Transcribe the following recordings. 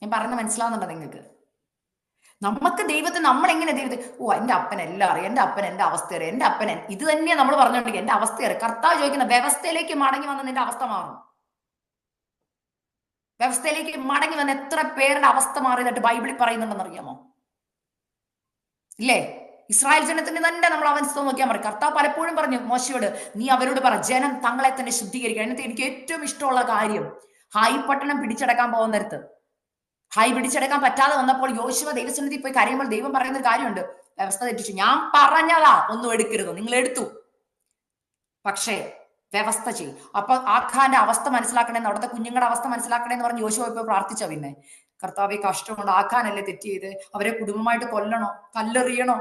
ഞാൻ പറഞ്ഞ മനസ്സിലാവുന്നുണ്ടോ നിങ്ങൾക്ക്? നമുക്ക് ദൈവത്തെ നമ്മളെങ്ങനെ ദൈവത്തെ എൻ്റെ അപ്പൻ എല്ലാം അറിയാം, എൻ്റെ അപ്പൻ എൻ്റെ അവസ്ഥ അറിയാം, എൻ്റെ അപ്പൻ ഇത് തന്നെയാണ് നമ്മൾ പറഞ്ഞുകൊണ്ടിരിക്കുക, എൻ്റെ അവസ്ഥ അറിയാം. കർത്താവ് ചോദിക്കുന്ന വ്യവസ്ഥയിലേക്ക് മടങ്ങി വന്ന നിന്റെ അവസ്ഥ മാറും. വ്യവസ്ഥയിലേക്ക് മടങ്ങി വന്ന എത്ര പേരുടെ അവസ്ഥ മാറിയതായിട്ട് ബൈബിളിൽ പറയുന്നുണ്ടെന്ന് അറിയാമോ? ഇല്ലേ? ഇസ്രായേൽ ജനത്തിന് തന്നെ നമ്മൾ അവസ്ഥ നോക്കിയാൽ മതി. കർത്താവ് പലപ്പോഴും പറഞ്ഞു മോശയോട്, നീ അവരോട് പറ ജനം തങ്ങളെ തന്നെ ശുദ്ധീകരിക്കുക. എന്നിട്ട് എനിക്ക് ഏറ്റവും ഇഷ്ടമുള്ള കാര്യം, ഹായി പട്ടണം പിടിച്ചടക്കാൻ പോകുന്നിടത്ത് ഹായ് പിടിച്ചെടുക്കാൻ പറ്റാതെ വന്നപ്പോൾ യോശുവ ദൈവസന്നിധി പോയി കരയുമ്പോൾ ദൈവം പറയുന്ന ഒരു കാര്യമുണ്ട്, വ്യവസ്ഥ തെറ്റിച്ചു. ഞാൻ പറഞ്ഞതാ ഒന്നും എടുക്കരുത്, നിങ്ങൾ എടുത്തു, പക്ഷേ വ്യവസ്ഥ ചെയ്യും. അപ്പൊ ആഖാന്റെ അവസ്ഥ മനസ്സിലാക്കണേന്ന്, അവിടുത്തെ കുഞ്ഞുങ്ങളുടെ അവസ്ഥ മനസ്സിലാക്കണേന്ന് പറഞ്ഞ് യോശുവ ഇപ്പൊ പ്രാർത്ഥിച്ച. പിന്നെ കർത്താവെ കഷ്ടമുണ്ട്, ആഖാനല്ലേ തെറ്റ് ചെയ്ത്, അവരെ കുടുംബമായിട്ട് കൊല്ലണോ, കല്ലെറിയണോ?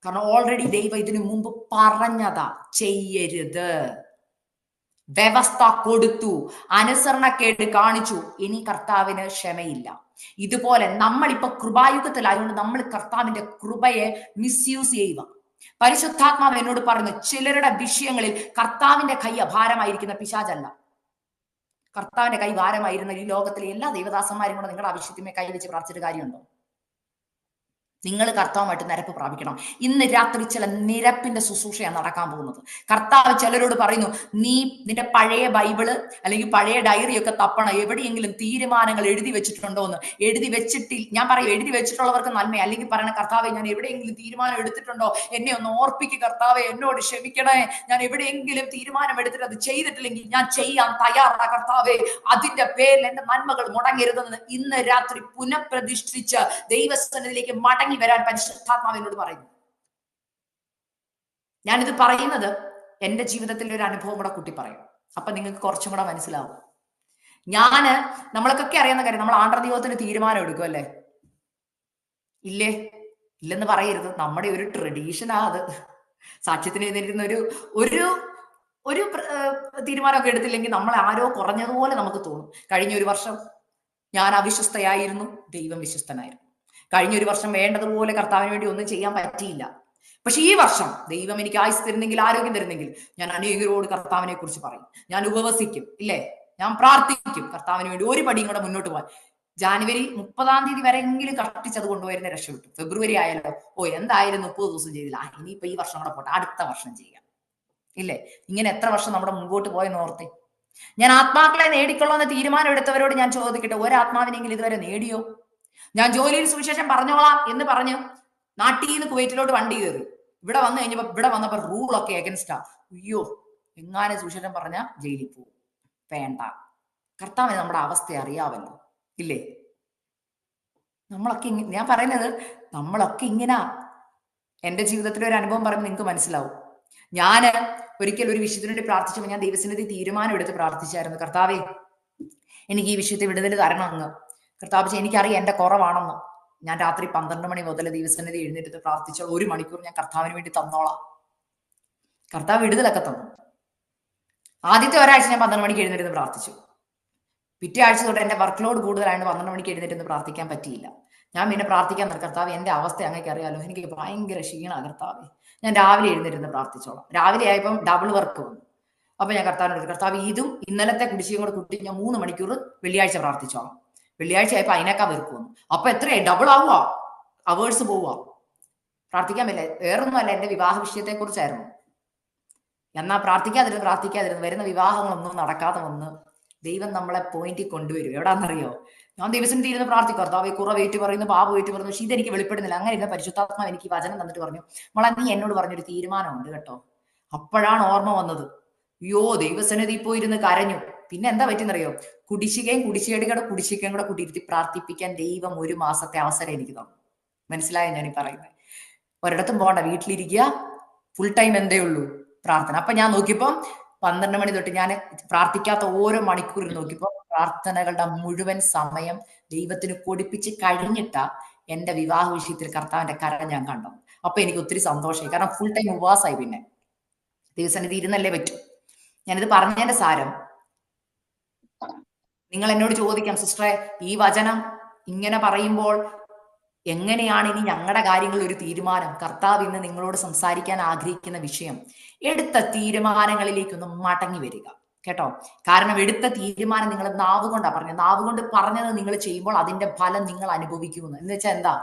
കാരണം ഓൾറെഡി ദൈവം ഇതിനു മുമ്പ് പറഞ്ഞതാ ചെയ്യരുത്. വ്യവസ്ഥ കൊടുത്തു, അനുസരണക്കേട് കാണിച്ചു, ഇനി കർത്താവിന് ക്ഷമയില്ല. ഇതുപോലെ നമ്മളിപ്പോ കൃപായുഗത്തിലായതുകൊണ്ട് നമ്മൾ കർത്താവിന്റെ കൃപയെ മിസ്യൂസ് ചെയ്യുക. പരിശുദ്ധാത്മാവ് എന്നോട് പറഞ്ഞു, ചിലരുടെ വിഷയങ്ങളിൽ കർത്താവിന്റെ കൈ അഭാരമായിരിക്കുന്ന പിശാചല്ല. കർത്താവിന്റെ കൈ ഭാരമായിരുന്ന ഈ ലോകത്തിലെ എല്ലാ ദൈവദാസന്മാരും കൂടെ നിങ്ങളുടെ ആവശ്യത്തിന്മേൽ കൈവച്ച് പ്രാർത്ഥിച്ചിട്ട് കാര്യമുണ്ടോ? നിങ്ങൾ കർത്താവുമായിട്ട് നിരപ്പ് പ്രാപിക്കണം. ഇന്ന് രാത്രി ചില നിരപ്പിന്റെ ശുശ്രൂഷയാണ് നടക്കാൻ പോകുന്നത്. കർത്താവ് ചിലരോട് പറയുന്നു, നീ നിന്റെ പഴയ ബൈബിള് അല്ലെങ്കിൽ പഴയ ഡയറി ഒക്കെ തപ്പണം, എവിടെയെങ്കിലും തീരുമാനങ്ങൾ എഴുതി വെച്ചിട്ടുണ്ടോ എന്ന്. എഴുതി വെച്ചിട്ടില്ല, ഞാൻ പറയും എഴുതി വെച്ചിട്ടുള്ളവർക്ക് നന്മ. അല്ലെങ്കിൽ പറയണ, കർത്താവെ ഞാൻ എവിടെയെങ്കിലും തീരുമാനം എടുത്തിട്ടുണ്ടോ, എന്നെ ഒന്ന് ഓർപ്പിക്കുക കർത്താവെ, എന്നോട് ക്ഷമിക്കണേ, ഞാൻ എവിടെയെങ്കിലും തീരുമാനം എടുത്തിട്ട് അത് ചെയ്തിട്ടില്ലെങ്കിൽ ഞാൻ ചെയ്യാൻ തയ്യാറാണ് കർത്താവെ, അതിന്റെ പേരിൽ എന്റെ നന്മകൾ മുടങ്ങരുതെന്ന് ഇന്ന് രാത്രി പുനഃപ്രതിഷ്ഠിച്ച് ദൈവസന്നിധിയിലേക്ക് മടങ്ങി വരാൻ പരിശുദ്ധാത്മാവിനോട് പറയുന്നു. ഞാനിത് പറയുന്നത് എന്റെ ജീവിതത്തിലെ ഒരു അനുഭവം കൂടെ കൂട്ടി പറയും, അപ്പൊ നിങ്ങൾക്ക് കുറച്ചും കൂടെ മനസ്സിലാവും. നമ്മൾക്കൊക്കെ അറിയുന്ന കാര്യം, നമ്മൾ ആണ്ടർദൈവത്തിന് തീരുമാനം എടുക്കും അല്ലേ? ഇല്ലേ? ഇല്ലെന്ന് പറയരുത്, നമ്മുടെ ഒരു ട്രഡീഷനാ അത്. സാക്ഷ്യത്തിന് എഴുന്നേൽക്കുന്ന ഒരു ഒരു തീരുമാനമൊക്കെ എടുത്തില്ലെങ്കിൽ നമ്മൾ ആരോ കുറഞ്ഞതുപോലെ നമുക്ക് തോന്നും. കഴിഞ്ഞ ഒരു വർഷം ഞാൻ അവിശ്വസ്തയായിരുന്നു, ദൈവം വിശ്വസ്തനായിരുന്നു. കഴിഞ്ഞ ഒരു വർഷം വേണ്ടതുപോലെ കർത്താവിന് വേണ്ടി ഒന്നും ചെയ്യാൻ പറ്റിയില്ല. പക്ഷെ ഈ വർഷം ദൈവം എനിക്ക് ആയുസ് തരുന്നെങ്കിൽ, ആരോഗ്യം തരുന്നെങ്കിൽ, ഞാൻ അനേകരോട് കർത്താവിനെ കുറിച്ച് പറയും, ഞാൻ ഉപവസിക്കും, ഇല്ലേ, ഞാൻ പ്രാർത്ഥിക്കും കർത്താവിന് വേണ്ടി ഒരു പടിയും കൂടെ മുന്നോട്ട് പോകാൻ. ജാനുവരി 30 വരെയെങ്കിലും കഷ്ടിച്ചത് കൊണ്ടുവരുന്ന രക്ഷപ്പെട്ടു. ഫെബ്രുവരി ആയാലോ, എന്തായാലും 30 ദിവസം ചെയ്തില്ല, ഇനിയിപ്പോ ഈ വർഷം കൂടെ പോട്ടെ, അടുത്ത വർഷം ചെയ്യാം, ഇല്ലേ? ഇങ്ങനെ എത്ര വർഷം നമ്മുടെ മുമ്പോട്ട് പോയെന്ന് ഓർത്തേ. ഞാൻ ആത്മാക്കളെ നേടിക്കൊള്ളുന്ന തീരുമാനം എടുത്തവരോട് ഞാൻ ചോദിക്കട്ടെ, ഒരാത്മാവിനെങ്കിലും ഇതുവരെ നേടിയോ? ഞാൻ ജോലിയിൽ സുവിശേഷം പറഞ്ഞോളാം എന്ന് പറഞ്ഞു നാട്ടിൽ നിന്ന് കുവൈറ്റിലോട്ട് വണ്ടി കയറി. ഇവിടെ വന്നപ്പോ റൂളൊക്കെ എഗൻസ്റ്റാ. അയ്യോ, എങ്ങാനും സുവിശേഷം പറഞ്ഞ ജയിലിൽ പോകും, വേണ്ട. കർത്താവിന് നമ്മുടെ അവസ്ഥ അറിയാമല്ലോ, ഇല്ലേ? ഞാൻ പറയുന്നത് നമ്മളൊക്കെ ഇങ്ങനെ. എന്റെ ജീവിതത്തിലെ ഒരു അനുഭവം പറയുമ്പോൾ നിങ്ങൾക്ക് മനസ്സിലാവും. ഞാൻ ഒരിക്കൽ ഒരു വിഷയത്തിന് വേണ്ടി പ്രാർത്ഥിച്ചപ്പോൾ ഞാൻ ദൈവസന്നിധി തീരുമാനം എടുത്ത് പ്രാർത്ഥിച്ചായിരുന്നു, കർത്താവേ എനിക്ക് ഈ വിഷയത്തെ വിടുതൽ തരണം എന്ന്. കർത്താവ്, എനിക്കറിയാം എന്റെ കുറവാണെന്ന്. ഞാൻ രാത്രി 12 മണി മുതൽ ദൈവസന്നിധി എഴുന്നേറ്റ് പ്രാർത്ഥിച്ച 1 മണിക്കൂർ ഞാൻ കർത്താവിന് വേണ്ടി തന്നോളാം. കർത്താവ് വിടുതലൊക്കെ തന്നു. ആദ്യത്തെ ഒരാഴ്ച ഞാൻ 12 മണിക്ക് എഴുന്നേറ്റ് പ്രാർത്ഥിച്ചു. പിറ്റേ ആഴ്ച തൊട്ട് എന്റെ വർക്ക് ലോഡ് കൂടുതലായതുകൊണ്ട് 12 മണിക്ക് എഴുന്നേറ്റ് പ്രാർത്ഥിക്കാൻ പറ്റിയില്ല. ഞാൻ പിന്നെ പ്രാർത്ഥിക്കാൻ നിർത്തി, കർത്താവ് എന്റെ അവസ്ഥ അങ്ങേക്ക് അറിയാലോ, എനിക്ക് ഭയങ്കര ക്ഷീണമാണ് കർത്താവ്, ഞാൻ രാവിലെ എഴുന്നേറ്റ് പ്രാർത്ഥിച്ചോളാം. രാവിലെ ആയപ്പോൾ ഡബിൾ വർക്ക് വന്നു. അപ്പൊ ഞാൻ കർത്താവിനോട്, കർത്താവ് ഇതും ഇന്നലത്തെ കുടിശ്ശികയും കൂടെ കൂട്ടി ഞാൻ 3 മണിക്കൂർ വെള്ളിയാഴ്ച പ്രാർത്ഥിച്ചോളാം. വെള്ളിയാഴ്ച ആയപ്പോ അതിനേക്കാൾ വെറുക്ക് വന്നു. അപ്പൊ എത്രയായി, ഡബിൾ ആവുക, അവേഴ്സ് പോവുക, പ്രാർത്ഥിക്കാൻ പറ്റില്ല. വേറൊന്നുമല്ല, എന്റെ വിവാഹ വിഷയത്തെ കുറിച്ചായിരുന്നു. എന്നാ പ്രാർത്ഥിക്കാതിരുന്ന് വരുന്ന വിവാഹങ്ങളൊന്നും നടക്കാതെ വന്ന് ദൈവം നമ്മളെ പോയിന്റിൽ കൊണ്ടുവരും. എവിടാന്നറിയോ? ഞാൻ ദൈവസന്നിധി ഇരുന്ന് പ്രാർത്ഥിക്കും, കർത്താവേ കുറവ് ഏറ്റു പറയുന്നു, പാപ ഏറ്റു പറയുന്നു, പക്ഷെ ഇതെനിക്ക് വെളിപ്പെടുന്നില്ല. അങ്ങനെ ഇരുന്ന പരിശുദ്ധാത്മാവ് എനിക്ക് വചനം തന്നിട്ട് പറഞ്ഞു, മോളെ നീ എന്നോട് പറഞ്ഞൊരു തീരുമാനമുണ്ട് കേട്ടോ. അപ്പോഴാണ് ഓർമ്മ വന്നത്, അയ്യോ ദൈവസന്നിധി പോയിരുന്ന് കരഞ്ഞു. പിന്നെ എന്താ പറ്റുന്നറിയോ? കുടിശ്ശികയും കൂടെ കൂട്ടിയിരുത്തി പ്രാർത്ഥിപ്പിക്കാൻ ദൈവം 1 മാസത്തെ അവസരം എനിക്ക് തന്നു. മനസ്സിലായോ ഞാൻ ഈ പറയുന്നത്? ഒരിടത്തും പോകണ്ട, വീട്ടിലിരിക്കുക, ഫുൾ ടൈം എന്തേ ഉള്ളൂ, പ്രാർത്ഥന. അപ്പൊ ഞാൻ നോക്കിയപ്പോ 12 മണി തൊട്ട് ഞാൻ പ്രാർത്ഥിക്കാത്ത ഓരോ മണിക്കൂറിൽ നോക്കിയപ്പോ പ്രാർത്ഥനകളുടെ മുഴുവൻ സമയം ദൈവത്തിന് കൊടുപ്പിച്ച് കഴിഞ്ഞിട്ടാ എന്റെ വിവാഹ വിഷയത്തിൽ കർത്താവിന്റെ കര ഞാൻ കണ്ടു. അപ്പൊ എനിക്ക് ഒത്തിരി സന്തോഷമായി, കാരണം ഫുൾ ടൈം ഉപവാസമായി. പിന്നെ ദൈവസന്നിധി ഇരുന്നല്ലേ പറ്റും. ഞാനിത് പറഞ്ഞതിന്റെ സാരം, നിങ്ങൾ എന്നോട് ചോദിക്കാം, സിസ്റ്ററെ ഈ വചനം ഇങ്ങനെ പറയുമ്പോൾ എങ്ങനെയാണ് ഇനി ഞങ്ങളുടെ കാര്യങ്ങളിൽ ഒരു തീരുമാനം? കർത്താവ് ഇന്ന് നിങ്ങളോട് സംസാരിക്കാൻ ആഗ്രഹിക്കുന്ന വിഷയം, എടുത്ത തീരുമാനങ്ങളിലേക്കൊന്ന് മടങ്ങി വരിക. കേട്ടോ. കാരണം എടുത്ത തീരുമാനം നിങ്ങൾ നാവ് കൊണ്ടാണ് പറഞ്ഞത്. നാവ് കൊണ്ട് പറഞ്ഞത് നിങ്ങൾ ചെയ്യുമ്പോൾ അതിന്റെ ഫലം നിങ്ങൾ അനുഭവിക്കുമെന്ന്. എന്ന് വെച്ചാൽ എന്താ?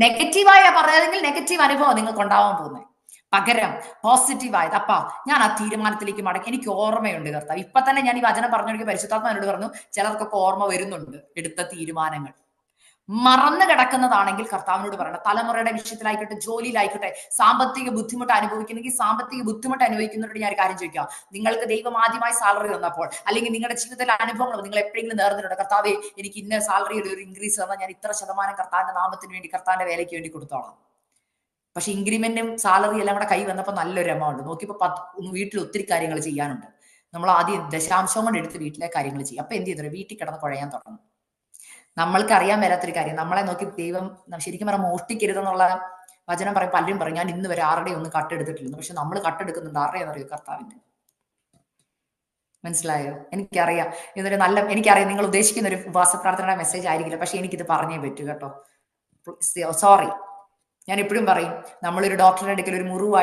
നെഗറ്റീവായ പറഞ്ഞതെങ്കിൽ നെഗറ്റീവ് അനുഭവം നിങ്ങൾക്ക് ഉണ്ടാവാൻ പോകുന്നത്. പകരം പോസിറ്റീവായത്, അപ്പ ഞാൻ ആ തീരുമാനത്തിലേക്ക് മടക്കി. എനിക്ക് ഓർമ്മയുണ്ട് കർത്താവ്. ഇപ്പൊ തന്നെ ഞാൻ ഈ വചനം പറഞ്ഞെനിക്ക് പരിശുദ്ധാത്മ എന്നോട് പറഞ്ഞു, ചിലർക്കൊക്കെ ഓർമ്മ വരുന്നുണ്ട് എടുത്ത തീരുമാനങ്ങൾ. മറന്നു കിടക്കുന്നതാണെങ്കിൽ കർത്താവിനോട് പറയണം. തലമുറയുടെ വിഷയത്തിലായിക്കോട്ടെ, ജോലിയിലായിക്കോട്ടെ, സാമ്പത്തിക ബുദ്ധിമുട്ട് അനുഭവിക്കുന്നെങ്കിൽ സാമ്പത്തിക ബുദ്ധിമുട്ട് അനുഭവിക്കുന്നവരോട് ഞാൻ കാര്യം ചോദിക്കാം. നിങ്ങൾക്ക് ദൈവം ആദ്യമായി സാലറി തന്നപ്പോൾ, അല്ലെങ്കിൽ നിങ്ങളുടെ ജീവിതത്തിലെ അനുഭവങ്ങൾ നിങ്ങൾ എപ്പോഴെങ്കിലും നേർന്നിട്ടുണ്ട്, കർത്താവെ എനിക്ക് ഇന്ന സാലറിയുടെ ഒരു ഇൻക്രീസ് തന്നാൽ ഞാൻ ഇത്ര ശതമാനം കർത്താവിന്റെ നാമത്തിന് വേണ്ടി, കർത്താവിന്റെ വേലയ്ക്ക് വേണ്ടി കൊടുത്തോളാം. പക്ഷെ ഇൻക്രിമെന്റും സാലറി എല്ലാം കൂടെ കൈ വന്നപ്പോൾ നല്ലൊരു എമൗണ്ട് നോക്കിയപ്പോൾ വീട്ടിൽ ഒത്തിരി കാര്യങ്ങൾ ചെയ്യാനുണ്ട്. നമ്മൾ ആദ്യം ദശാംശം കൊണ്ട് എടുത്ത് വീട്ടിലെ കാര്യങ്ങൾ ചെയ്യും. അപ്പൊ എന്ത് ചെയ്തു? വീട്ടിൽ കിടന്ന് കുഴയാൻ തുടങ്ങും. നമ്മൾക്ക് അറിയാൻ മേലാത്തൊരു കാര്യം, നമ്മളെ നോക്കി ദൈവം ശരിക്കും പറഞ്ഞാൽ മോഷ്ടിക്കരുതെന്നുള്ള വചനം പറയും. പലരും പറയും ഞാൻ ഇന്ന് വരെ ആരുടെയും ഒന്നും കട്ടെടുത്തിട്ടില്ലെന്ന്. പക്ഷെ നമ്മൾ കട്ടെടുക്കുന്നുണ്ട്. ആരുടെയാണെന്നറിയോ? കർത്താവിന്റെ. മനസ്സിലായോ? എനിക്കറിയാം ഇതൊരു നല്ല, എനിക്കറിയാം നിങ്ങൾ ഉദ്ദേശിക്കുന്ന ഒരു ഉപവാസ പ്രാർത്ഥനയുടെ മെസ്സേജ് ആയിരിക്കില്ല. പക്ഷെ എനിക്കിത് പറഞ്ഞേ പറ്റൂ കേട്ടോ. സോറി. ഞാൻ എപ്പോഴും പറയും, നമ്മളൊരു ഡോക്ടറുടെ അടുക്കൽ ഒരു മുറിവ്